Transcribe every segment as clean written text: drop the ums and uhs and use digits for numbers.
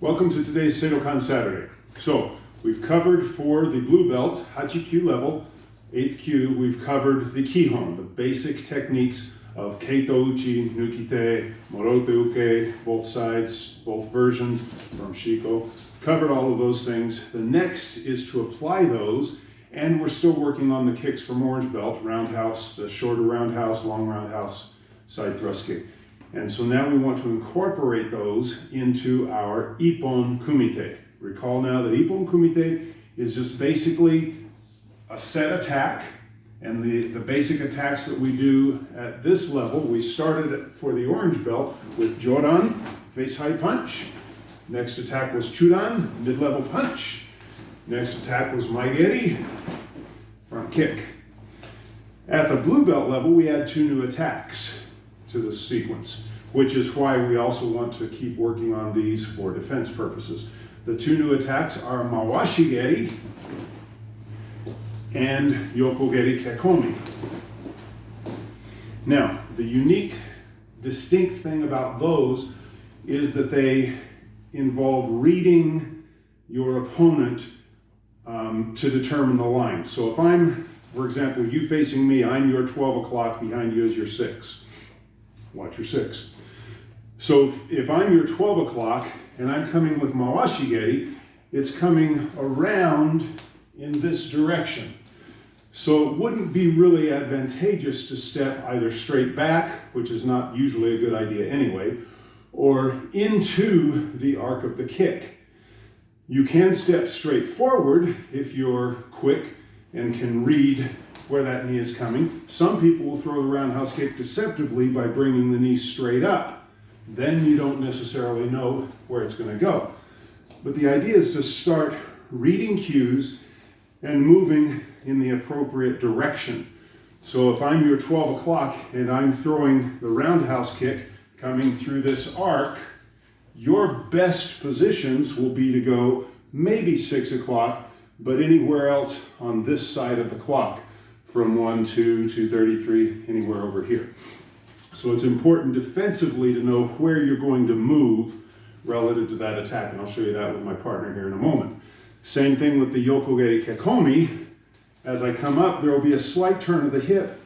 Welcome to today's Seidokan Saturday. So, we've covered for the blue belt, Hachi-Kyu level, 8th Kyu, we've covered the Kihon, the basic techniques of Keito Uchi, Nukite, Morote Uke, both sides, both versions from Shiko. Covered all of those things. The next is to apply those, and we're still working on the kicks from orange belt, roundhouse, the shorter roundhouse, long roundhouse, side thrust kick. And so now we want to incorporate those into our Ippon Kumite. Recall now that Ippon Kumite is just basically a set attack, and the basic attacks that we do at this level, we started for the orange belt with Joran, face high punch. Next attack was Chudan, mid-level punch. Next attack was Maigeri, front kick. At the blue belt level, we add 2 new attacks to this sequence, which is why we also want to keep working on these for defense purposes. The 2 new attacks are Mawashigeri and Yokogeri Kekomi. Now, the unique, distinct thing about those is that they involve reading your opponent to determine the line. So if I'm, for example, you facing me, I'm your 12 o'clock, behind you is your 6. Watch your 6. So if I'm your 12 o'clock and I'm coming with Mawashigeri, it's coming around in this direction. So it wouldn't be really advantageous to step either straight back, which is not usually a good idea anyway, or into the arc of the kick. You can step straight forward if you're quick and can read where that knee is coming. Some people will throw the roundhouse kick deceptively by bringing the knee straight up. Then you don't necessarily know where it's going to go. But the idea is to start reading cues and moving in the appropriate direction. So if I'm your 12 o'clock and I'm throwing the roundhouse kick coming through this arc, your best positions will be to go maybe 6 o'clock, but anywhere else on this side of the clock, from 1, 2, 233, anywhere over here. So it's important defensively to know where you're going to move relative to that attack, and I'll show you that with my partner here in a moment. Same thing with the Yokogeri Kekomi. As I come up, there will be a slight turn of the hip.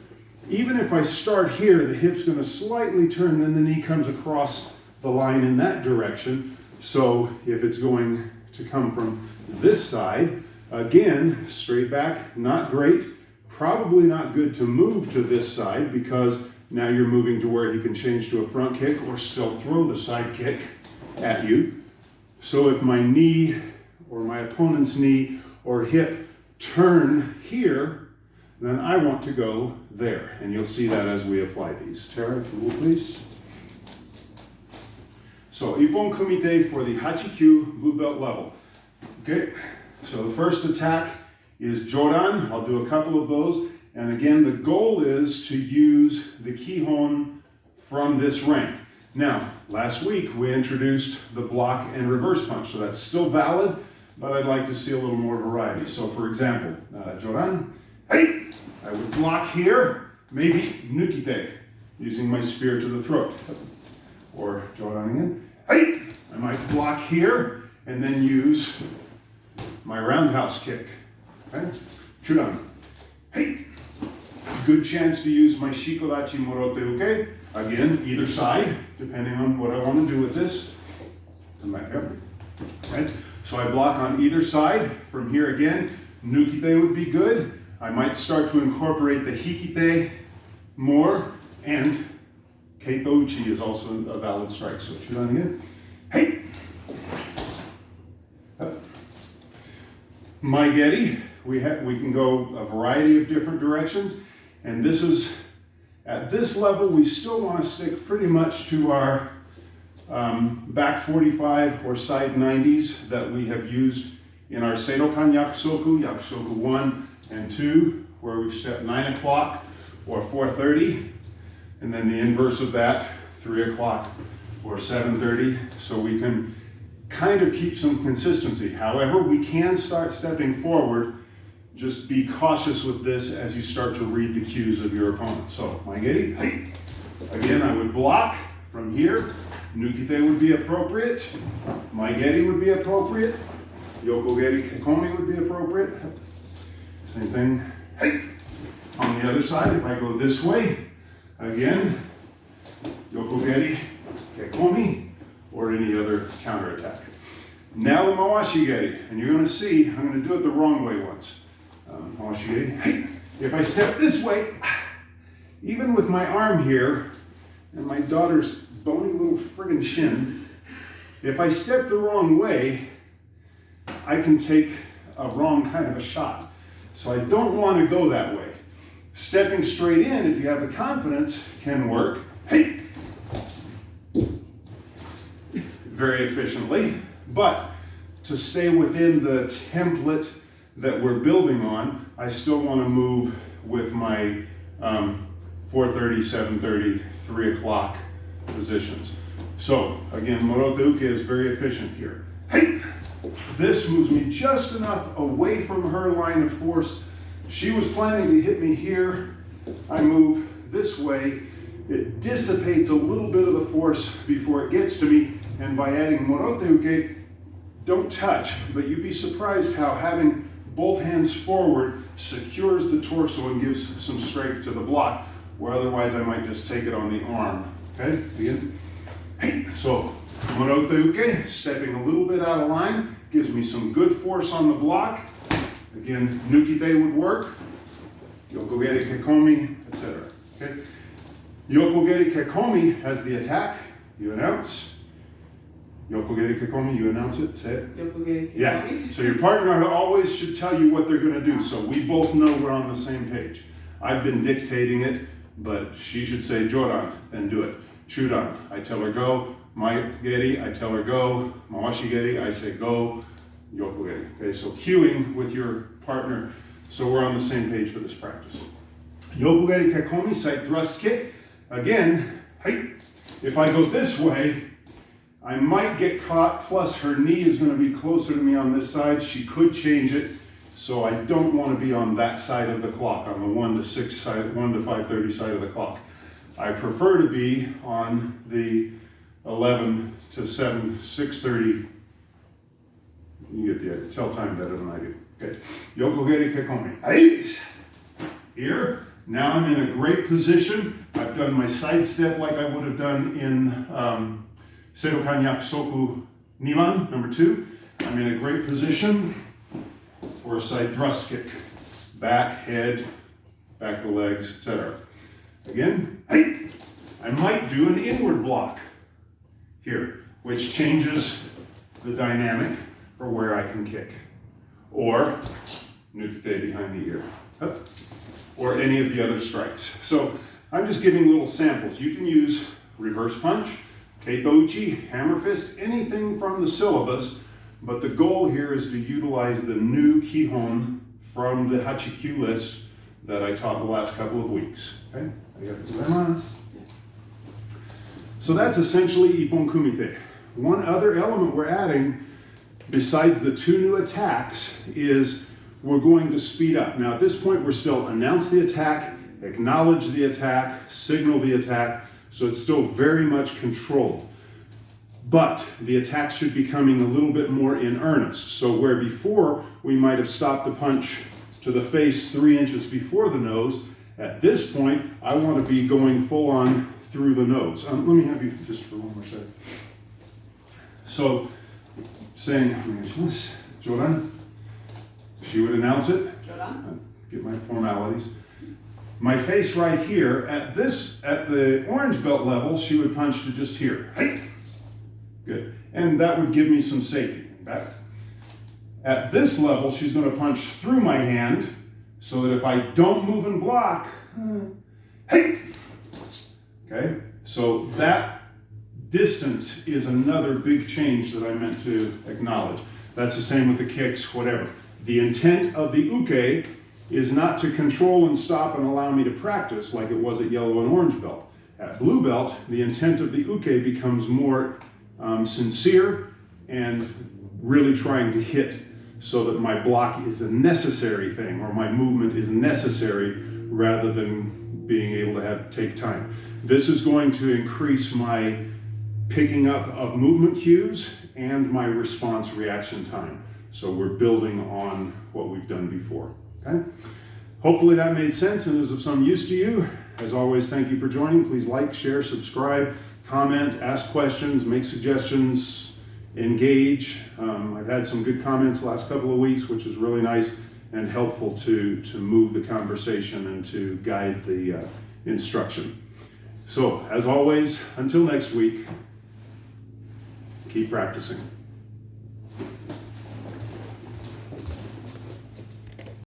Even if I start here, the hip's going to slightly turn, then the knee comes across the line in that direction. So if it's going to come from this side, again, straight back, not great. Probably not good to move to this side because now you're moving to where he can change to a front kick or still throw the side kick at you. So if my knee or my opponent's knee or hip turn here, then I want to go there. And you'll see that as we apply these. Tara, if you will, please. So Ippon Kumite for the Hachi-Kyu blue belt level. Okay, so the first attack is Joran. I'll do a couple of those. And again, the goal is to use the Kihon from this rank. Now, last week we introduced the block and reverse punch, so that's still valid, but I'd like to see a little more variety. So for example, Joran, hey! I would block here, maybe Nukite, using my spear to the throat. Or Joran again, hey! I might block here, and then use my roundhouse kick. Okay? Chudan. Hey! Good chance to use my Shikodachi Morote Uke. Again, either side, depending on what I want to do with this. Come back up. Right? So I block on either side. From here again, Nukite would be good. I might start to incorporate the Hikite more, and Keito Uchi is also a valid strike. So Chudan again. Hey! Maigeri. We can go a variety of different directions, and this is, at this level, we still want to stick pretty much to our back 45 or side 90s that we have used in our Seidokan Yakusoku 1 and 2, where we've stepped 9 o'clock or 4:30, and then the inverse of that, 3 o'clock or 7:30, so we can kind of keep some consistency. However, we can start stepping forward. Just be cautious with this as you start to read the cues of your opponent. So, Maigeri, hey. Again, I would block from here, Nukite would be appropriate, Maigeri would be appropriate, Yokogeri Kekomi would be appropriate. Same thing. Hey! On the other side, if I go this way, again, Yokogeri Kekomi, or any other counterattack. Now the Mawashigeri, and you're going to see, I'm going to do it the wrong way once. Mawashigeri, hey! If I step this way, even with my arm here, and my daughter's bony little friggin' shin, if I step the wrong way, I can take a wrong kind of a shot. So I don't want to go that way. Stepping straight in, if you have the confidence, can work. Hey! Very efficiently. But to stay within the template that we're building on, I still want to move with my 4:30, 7:30, 3 o'clock positions. So again, Morote Uke is very efficient here. Hey! This moves me just enough away from her line of force. She was planning to hit me here. I move this way. It dissipates a little bit of the force before it gets to me. And by adding Morote Uke, don't touch, but you'd be surprised how having both hands forward secures the torso and gives some strength to the block, where otherwise I might just take it on the arm. Okay, begin. Hey, so Morote Uke, stepping a little bit out of line, gives me some good force on the block. Again, Nukite would work, Yokogeri Kekomi, etc. Okay, Yokogeri Kekomi has the attack. You announce. Yokogeri Kekomi, you announce it, say it. Yokogeri Kekomi. Yeah, so your partner always should tell you what they're going to do, so we both know we're on the same page. I've been dictating it, but she should say Joran, then do it. Chudan, I tell her go. Maigeri, I tell her go. Mawashigeri, I say go. Yokogeri. Okay, so cueing with your partner, so we're on the same page for this practice. Yokogeri Kekomi, side thrust kick. Again, hey, if I go this way, I might get caught, plus her knee is going to be closer to me on this side. She could change it, so I don't want to be on that side of the clock, on the 1 to 6 side, 1 to 5:30 side of the clock. I prefer to be on the 11 to 7, 6:30. You get the idea. Tell time better than I do. Okay. Yokogeri Kekomi. Aight. Here. Now I'm in a great position. I've done my side step like I would have done in Seidokan Yakusoku Niman, number 2. I'm in a great position for a side thrust kick. Back, head, back the legs, etc. Again, hey, I might do an inward block here, which changes the dynamic for where I can kick. Or Nukite behind the ear. Or any of the other strikes. So I'm just giving little samples. You can use reverse punch, Keito Uchi, hammer fist, anything from the syllabus, but the goal here is to utilize the new Kihon from the Hachikyu list that I taught the last couple of weeks. Okay? So that's essentially Ippon Kumite. One other element we're adding, besides the 2 new attacks, is we're going to speed up. Now at this point, we're still announce the attack, acknowledge the attack, signal the attack, so it's still very much controlled. But the attack should be coming a little bit more in earnest. So where before we might have stopped the punch to the face 3 inches before the nose, at this point, I want to be going full on through the nose. Let me have you just for one more second. So, saying, Joran, she would announce it. Joran. Get my formalities. My face right here, at the orange belt level, she would punch to just here. Hey! Good. And that would give me some safety. Back. At this level, she's going to punch through my hand so that if I don't move and block, hey! Okay? So that distance is another big change that I meant to acknowledge. That's the same with the kicks, whatever. The intent of the uke is not to control and stop and allow me to practice like it was at yellow and orange belt. At blue belt, the intent of the uke becomes more sincere and really trying to hit so that my block is a necessary thing or my movement is necessary rather than being able to take time. This is going to increase my picking up of movement cues and my response reaction time. So we're building on what we've done before. Okay? Hopefully that made sense and is of some use to you. As always, thank you for joining. Please like, share, subscribe, comment, ask questions, make suggestions, engage. I've had some good comments the last couple of weeks, which is really nice and helpful to move the conversation and to guide the instruction. So, as always, until next week, keep practicing.